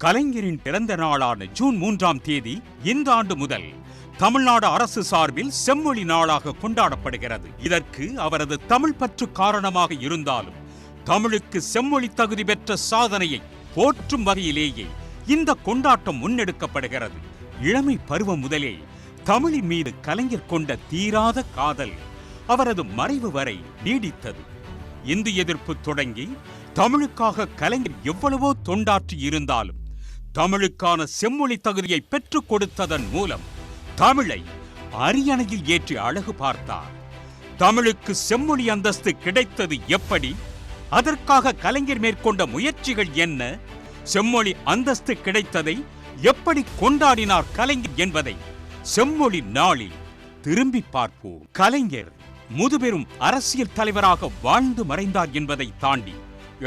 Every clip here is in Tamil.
கலைஞரின் பிறந்த நாளான ஜூன் 3ஆம் தேதி இந்த ஆண்டு முதல் தமிழ்நாடு அரசு சார்பில் செம்மொழி நாளாக கொண்டாடப்படுகிறது. இதற்கு அவரது தமிழ் பற்று காரணமாக இருந்தாலும் தமிழுக்கு செம்மொழி தகுதி பெற்ற சாதனையை போற்றும் வகையிலேயே இந்த கொண்டாட்டம் முன்னெடுக்கப்படுகிறது. இளமை பருவம் முதலே தமிழின் மீது கலைஞர் கொண்ட தீராத காதல் அவரது மறைவு வரை நீடித்தது. இந்து எதிர்ப்பு தொடங்கி தமிழுக்காக கலைஞர் எவ்வளவோ தொண்டாற்றி இருந்தாலும் தமிழுக்கான செம்மொழி தகுதியை பெற்றுக் கொடுத்ததன் மூலம் தமிழை அரியணையில் ஏற்றி அழகு பார்த்தார். தமிழுக்கு செம்மொழி அந்தஸ்து கிடைத்தது எப்படி? அதற்காக கலைஞர் மேற்கொண்ட முயற்சிகள் என்ன? செம்மொழி அந்தஸ்து கிடைத்ததை எப்படி கொண்டாடினார் கலைஞர் என்பதை செம்மொழி நாளில் திரும்பி பார்ப்போம். கலைஞர் முதுபெரும் அரசியல் தலைவராக வாழ்ந்து மறைந்தார் என்பதை தாண்டி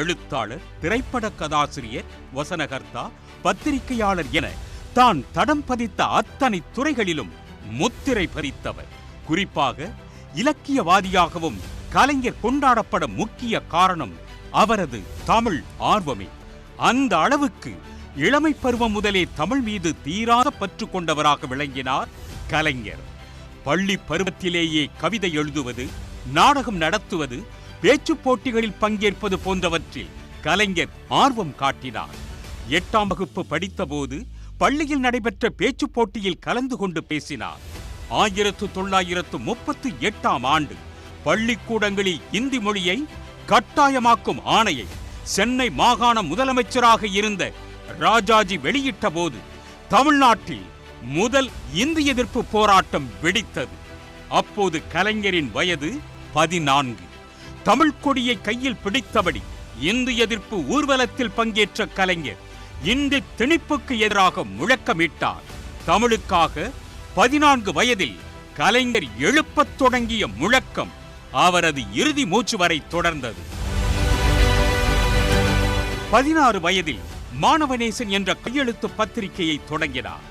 எழுத்தாளர், திரைப்பட கதாசிரியர், வசனகர்த்தா, பத்திரிகையாளர் என தான் தடம் பதித்த அத்தனை துறைகளிலும் முத்திரை பதித்தவர். குறிப்பாக இலக்கியவாதியாகவும் கலைஞர் கொண்டாடப்பட முக்கிய காரணம் அவரது தமிழ் ஆர்வமே. அந்த அளவுக்கு இளமை பருவம் முதலே தமிழ் மீது தீராத பற்று கொண்டவராக விளங்கினார் கலைஞர். பள்ளி பருவத்திலேயே கவிதை எழுதுவது, நாடகம் நடத்துவது, பேச்சு போட்டிகளில் பங்கேற்பது போன்றவற்றில் கலைஞர் ஆர்வம் காட்டினார். 8ஆம் வகுப்பு படித்தபோது பள்ளியில் நடைபெற்ற பேச்சு போட்டியில் கலந்து கொண்டு பேசினார். 1938ஆம் ஆண்டு பள்ளிக்கூடங்களில் இந்தி மொழியை கட்டாயமாக்கும் ஆணையை சென்னை மாகாண முதலமைச்சராக இருந்த ராஜாஜி வெளியிட்ட போது தமிழ்நாட்டில் முதல் இந்தி எதிர்ப்பு போராட்டம் வெடித்தது. அப்போது கலைஞரின் வயது 14. தமிழ் கொடியை கையில் பிடித்தபடி இந்தி எதிர்ப்பு ஊர்வலத்தில் பங்கேற்ற கலைஞர் இந்தி திணிப்புக்கு எதிராக முழக்கமிட்டார். தமிழுக்காக 14 வயதில் கலைஞர் எழுப்பத் தொடங்கிய முழக்கம் அவரது இறுதி மூச்சு வரை தொடர்ந்தது. 16 வயதில் மாணவநேசன் என்ற கையெழுத்து பத்திரிகையை தொடங்கினார்.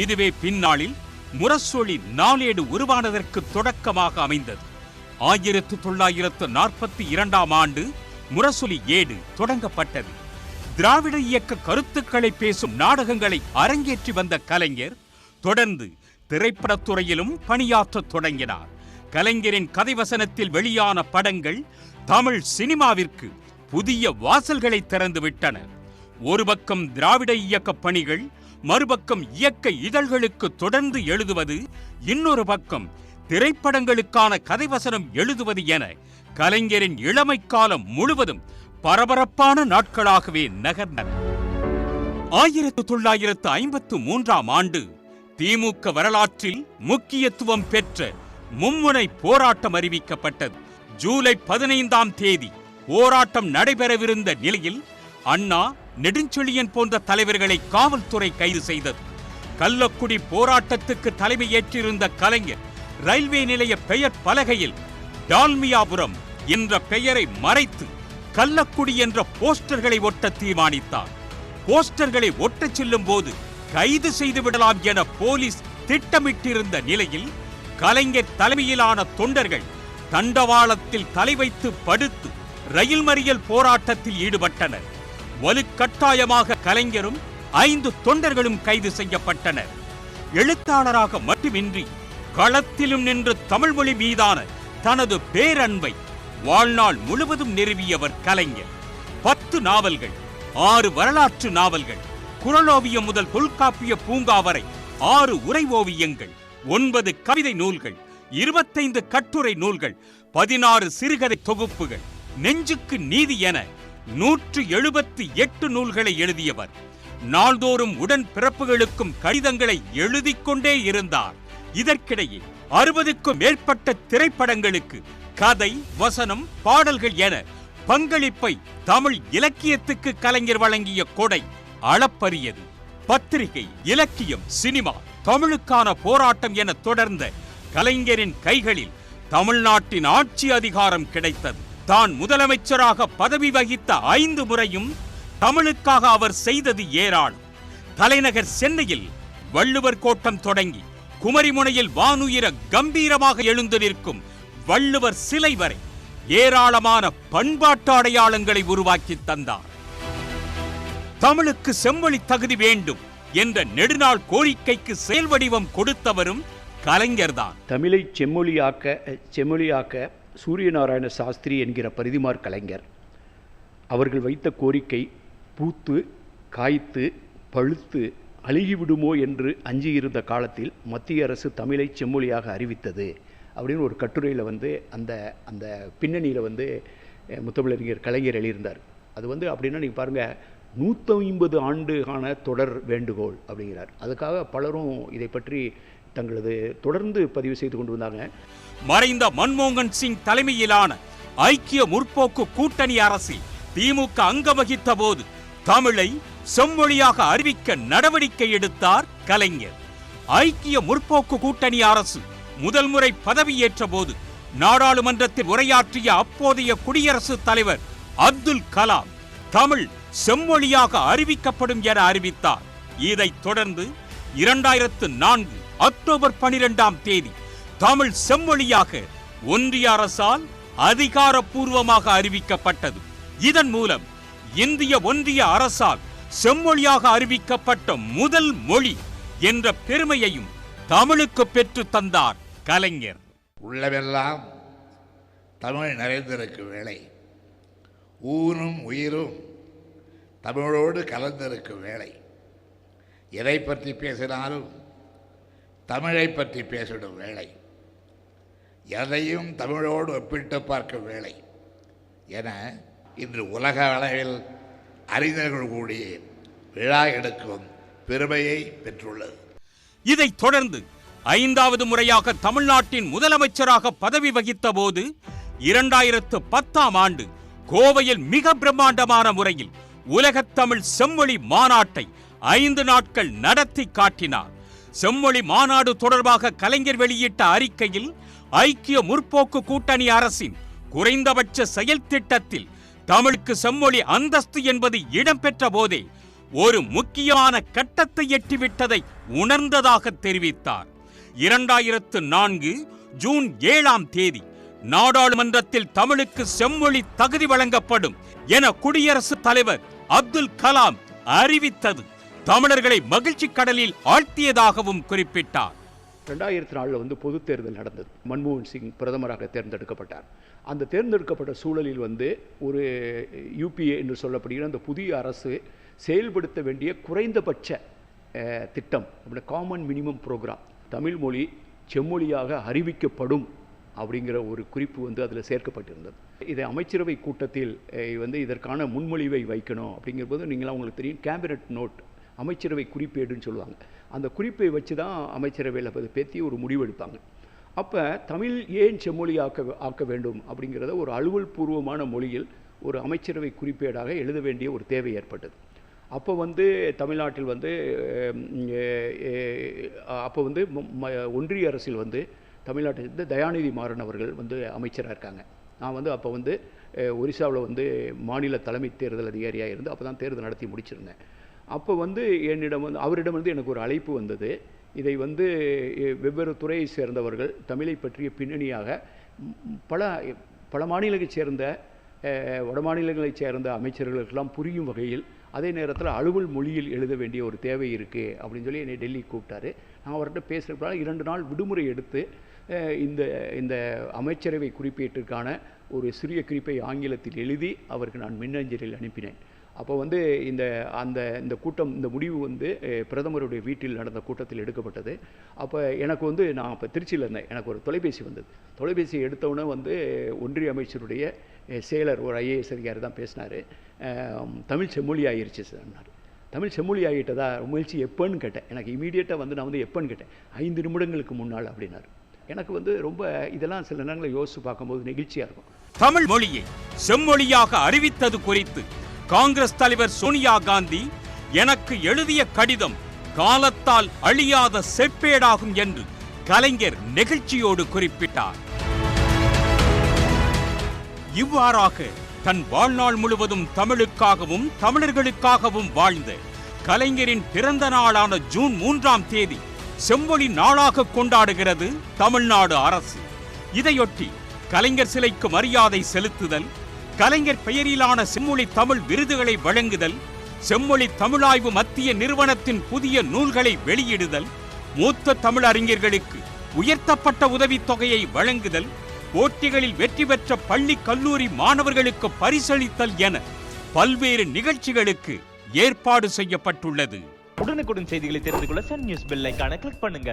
இதுவே பின்னாளில் முரசொலி நாளேடு உருவானதற்கு தொடக்கமாக அமைந்தது. 1942ஆம் ஆண்டு முரசொலி ஏடு தொடங்கப்பட்டது. திராவிட இயக்க கருத்துக்களை பேசும் நாடகங்களை அரங்கேற்றி வந்த கலைஞர் தொடர்ந்து திரைப்படத்துறையிலும் பணியாற்ற தொடங்கினார். கலைஞரின் கதைவசனத்தில் வெளியான படங்கள் தமிழ் சினிமாவிற்கு புதிய வாசல்களை திறந்துவிட்டன. ஒரு பக்கம் திராவிட இயக்க பணிகள், மறுபக்கம் இயக்க இதழ்களுக்கு தொடர்ந்து எழுதுவது, இன்னொரு பக்கம் திரைப்படங்களுக்கான கதைவசனம் எழுதுவது என கலைஞரின் இளமை காலம் முழுவதும் பரபரப்பான நாட்களாகவே நகர்ந்தன. 1953ஆம் ஆண்டு திமுக வரலாற்றில் முக்கியத்துவம் பெற்ற மும்முனை போராட்டம் அறிவிக்கப்பட்டது. ஜூலை 15ஆம் தேதி போராட்டம் நடைபெறவிருந்த நிலையில் அண்ணா, நெடுஞ்செழியன் போன்ற தலைவர்களை காவல்துறை கைது செய்தது. கள்ளக்குடி போராட்டத்துக்கு தலைமையேற்றிருந்த கலைஞர் ரயில்வே நிலைய பெயர் பலகையில் டால்மியாபுரம் என்ற பெயரை மறைத்து கள்ளக்குடி என்ற போஸ்டர்களை ஒட்ட தீர்மானித்தார். போஸ்டர்களை ஒட்டச் செல்லும் போது கைது செய்து விடலாம் என போலீஸ் திட்டமிட்டிருந்த நிலையில் கலைஞர் தலைமையிலான தொண்டர்கள் தண்டவாளத்தில் தலை வைத்து படுத்து ரயில் மறியல் போராட்டத்தில் ஈடுபட்டனர். வலுக்கட்டாயமாக கலைஞரும் 5 தொண்டர்களும் கைது செய்யப்பட்டனர். எழுத்தாளராக மட்டுமின்றி களத்திலும் நின்று தமிழ் மொழி மீதான தனது பேரன்பை வாழ்நாள் முழுவதும் நிறுவியவர் கலைஞர். 10 நாவல்கள், 6 வரலாற்று நாவல்கள், குறளோவியம் முதல் தொல்காப்பிய பூங்கா வரை 6 உரை ஓவியங்கள், 9 கவிதை நூல்கள், 25 கட்டுரை நூல்கள், 16 சிறுகதை தொகுப்புகள், நெஞ்சுக்கு நீதி என 178 நூல்களை எழுதியவர். நாள்தோறும் உடன் பிறப்புகளுக்கும் கடிதங்களை எழுதிக் கொண்டே இருந்தார். இதற்கிடையே 60க்கும் மேற்பட்ட திரைப்படங்களுக்கு கதை, வசனம், பாடல்கள் என பங்களிப்பை தமிழ் இலக்கியத்துக்கு கலைஞர் வழங்கிய கொடை அளப்பரியது. பத்திரிகை, இலக்கியம், சினிமா, தமிழுக்கான போராட்டம் என தொடர்ந்த கலைஞரின் கைகளில் தமிழ்நாட்டின் ஆட்சி அதிகாரம் கிடைத்தது. தான் முதலமைச்சராக பதவி வகித்த 5 முறையும் தமிழுக்காக அவர் செய்தது ஏராளம். தலைநகர் சென்னையில் வள்ளுவர் கோட்டம் தொடங்கி குமரிமுனையில் வானுயிர கம்பீரமாக எழுந்து நிற்கும் வள்ளுவர் சிலை வரை ஏராளமான பண்பாட்டு அடையாளங்களை உருவாக்கி தந்தார். தமிழுக்கு செம்மொழி தகுதி வேண்டும் என்ற நெடுநாள் கோரிக்கைக்கு செயல் வடிவம் கொடுத்தவரும் கலைஞர்தான். தமிழை செம்மொழியாக்க சூரியநாராயண சாஸ்திரி என்கிற பரிதிமார் கலைஞர் அவர்கள் வைத்த கோரிக்கை பூத்து காய்த்து பழுத்து அழுகிவிடுமோ என்று அஞ்சியிருந்த காலத்தில் மத்திய அரசு தமிழை செம்மொழியாக அறிவித்தது அப்படின்னு ஒரு கட்டுரையில் வந்து அந்த அந்த பின்னணியில் வந்து முத்தமிழறிஞர் கலைஞர் எழுதியிருந்தார். அது வந்து அப்படின்னா நீங்கள் பாருங்கள், 150 ஆண்டுகான தொடர் வேண்டுகோள் அப்படிங்கிறார். அதுக்காக பலரும் இதை பற்றி தங்களது தொடர்ந்து பதிவு செய்து கொண்டு வந்தாங்க. மறைந்த மன்மோகன் சிங் தலைமையிலான ஐக்கிய முற்போக்கு கூட்டணி அரசில் திமுக அங்கம் வகித்த போது தமிழை செம்மொழியாக அறிவிக்க நடவடிக்கை எடுத்தார் கலைஞர். ஐக்கிய முற்போக்கு கூட்டணி அரசு முதல் முறை பதவியேற்ற போது நாடாளுமன்றத்தில் உரையாற்றிய அப்போதைய குடியரசுத் தலைவர் அப்துல் கலாம் தமிழ் செம்மொழியாக அறிவிக்கப்படும் என அறிவித்தார். இதைத் தொடர்ந்து 2004 அக்டோபர் 12ஆம் தேதி தமிழ் செம்மொழியாக ஒன்றிய அரசால் அதிகாரப்பூர்வமாக அறிவிக்கப்பட்டது. இதன் மூலம் இந்திய ஒன்றிய அரசால் செம்மொழியாக அறிவிக்கப்பட்ட முதல் மொழி என்ற பெருமையையும் தமிழுக்கு பெற்று தந்தார் கலைஞர். உள்ளவெல்லாம் தமிழ் நிறைந்திருக்கும் வேளை, ஊரும் உயிரும் தமிழோடு கலந்திருக்கும் வேளை, எதை பற்றி பேசினாலும் தமிழை பற்றி பேசிடும் வேளை, எதையும் தமிழோடு ஒப்பிட்டு பார்க்கும் வேளை என இன்று உலக அளவில் அறிஞர்கள் கூடிய விழா எடுக்கும் பெருமையை பெற்றுள்ளது. இதைத் தொடர்ந்து 5வது முறையாக தமிழ்நாட்டின் முதலமைச்சராக பதவி வகித்த போது 2010ஆம் ஆண்டு கோவையில் மிக பிரம்மாண்டமான முறையில் உலகத் தமிழ் செம்மொழி மாநாட்டை 5 நாட்கள் நடத்தி காட்டினார். செம்மொழி மாநாடு தொடர்பாக கலைஞர் வெளியிட்ட அறிக்கையில் ஐக்கிய முற்போக்கு கூட்டணி அரசின் குறைந்தபட்ச செயல் திட்டத்தில் தமிழுக்கு செம்மொழி அந்தஸ்து என்பது இடம்பெற்ற போதே ஒரு முக்கியமான கட்டத்தை எட்டிவிட்டதை உணர்ந்ததாக தெரிவித்தார். 2004 ஜூன் 7ஆம் தேதி நாடாளுமன்றத்தில் தமிழுக்கு செம்மொழி தகுதி வழங்கப்படும் என குடியரசுத் தலைவர் அப்துல் கலாம் அறிவித்தது தமிழர்களை மகிழ்ச்சி கடலில் ஆழ்த்தியதாகவும் குறிப்பிட்டார். 2004 வந்து பொது தேர்தல் நடந்தது. மன்மோகன் சிங் பிரதமராக தேர்ந்தெடுக்கப்பட்டார். அந்த தேர்ந்தெடுக்கப்பட்ட சூழலில் வந்து ஒரு யூபிஏ என்று சொல்லப்படுகிற அந்த புதிய அரசு செயல்படுத்த வேண்டிய குறைந்தபட்ச திட்டம், காமன் மினிமம் ப்ரோக்ராம், தமிழ் மொழி செம்மொழியாக அறிவிக்கப்படும் அப்படிங்கிற ஒரு குறிப்பு வந்து அதில் சேர்க்கப்பட்டிருந்தது. இதை அமைச்சரவை கூட்டத்தில் வந்து இதற்கான முன்மொழிவை வைக்கணும் அப்படிங்கிற போது நீங்களாம் உங்களுக்கு தெரியும், கேபினட் நோட், அமைச்சரவை குறிப்பேடுன்னு சொல்லுவாங்க. அந்த குறிப்பை வச்சு தான் அமைச்சரவையில் பேத்தி ஒரு முடிவெடுப்பாங்க. அப்போ தமிழ் ஏன் செம்மொழி ஆக்க வேண்டும் அப்படிங்கிறத ஒரு அலுவல் பூர்வமான மொழியில் ஒரு அமைச்சரவை குறிப்பேடாக எழுத வேண்டிய ஒரு தேவை ஏற்பட்டது. அப்போ வந்து தமிழ்நாட்டில் வந்து அப்போ வந்து ஒன்றிய அரசில் வந்து தமிழ்நாட்டில் தயாநிதி மாறன் அவர்கள் வந்து அமைச்சராக இருக்காங்க. நான் வந்து அப்போ வந்து ஒரிசாவில் வந்து மாநில தலைமை தேர்தல் அதிகாரியாக இருந்து அப்போ தான் தேர்தல் நடத்தி முடிச்சிருந்தேன். அப்போ வந்து என்னிடம் வந்து அவரிடம் வந்து எனக்கு ஒரு அழைப்பு வந்தது. இதை வந்து வெவ்வேறு துறையை சேர்ந்தவர்கள் தமிழை பற்றிய பின்னணியாக பல மாநிலங்களைச் சேர்ந்த வட மாநிலங்களைச் சேர்ந்த அமைச்சர்களுக்கெல்லாம் புரியும் வகையில் அதே நேரத்தில் அலுவல் மொழியில் எழுத வேண்டிய ஒரு தேவை இருக்குது அப்படின்னு சொல்லி என்னை டெல்லி கூப்பிட்டாரு. நான் அவர்கிட்ட பேசுகிறப்ப 2 நாள் விடுமுறை எடுத்து இந்த அமைச்சரவை குறிப்பேட்டிற்கான ஒரு சிறிய குறிப்பை ஆங்கிலத்தில் எழுதி அவருக்கு நான் மின்னஞ்சலில் அனுப்பினேன். அப்போ வந்து இந்த கூட்டம், இந்த முடிவு வந்து பிரதமருடைய வீட்டில் நடந்த கூட்டத்தில் எடுக்கப்பட்டது. அப்போ எனக்கு வந்து நான் அப்போ திருச்சியில் இருந்தேன். எனக்கு ஒரு தொலைபேசி வந்தது. தொலைபேசி எடுத்தவுடனே வந்து ஒன்றிய அமைச்சருடைய செயலர், ஒரு IAS அதிகாரி தான் பேசினார். தமிழ் செம்மொழி ஆகிருச்சு சார். தமிழ் செம்மொழி ஆகிட்டதா, முயற்சி எப்போன்னு கேட்டேன். எனக்கு இமீடியட்டாக வந்து நான் வந்து எப்போன்னு கேட்டேன். 5 நிமிடங்களுக்கு முன்னால் அப்படின்னாரு. எனக்கு வந்து ரொம்ப இதெல்லாம் சில நேரங்களில் யோசித்து பார்க்கும்போது நெகிழ்ச்சியாக இருக்கும். தமிழ் மொழியை செம்மொழியாக அறிவித்தது குறித்து காங்கிரஸ் தலைவர் சோனியா காந்தி எனக்கு எழுதிய கடிதம் காலத்தால் அழியாத செப்பேடாகும் என்று கலைஞர் நெகிழ்ச்சியோடு குறிப்பிட்டார். இவ்வாறாக தன் வாழ்நாள் முழுவதும் தமிழுக்காகவும் தமிழர்களுக்காகவும் வாழ்ந்த கலைஞரின் பிறந்த நாளான ஜூன் 3ஆம் தேதி செம்மொழி நாளாக கொண்டாடுகிறது தமிழ்நாடு அரசு. இதையொட்டி கலைஞர் சிலைக்கு மரியாதை செலுத்துதல், கலைஞர் பெயரிலான செம்மொழி தமிழ் விருதுகளை வழங்குதல், செம்மொழி தமிழாய்வு மத்திய நிறுவனத்தின் புதிய நூல்களை வெளியிடுதல், மூத்த தமிழ் அறிஞர்களுக்கு உயர்த்தப்பட்ட உதவித்தொகையை வழங்குதல், போட்டிகளில் வெற்றி பெற்ற பள்ளி கல்லூரி மாணவர்களுக்கு பரிசளித்தல் என பல்வேறு நிகழ்ச்சிகளுக்கு ஏற்பாடு செய்யப்பட்டுள்ளது. உடனுக்குடன் செய்திகளை தெரிந்து கொள்ள சன் நியூஸ் பெல் ஐகானை கிளிக் பண்ணுங்க.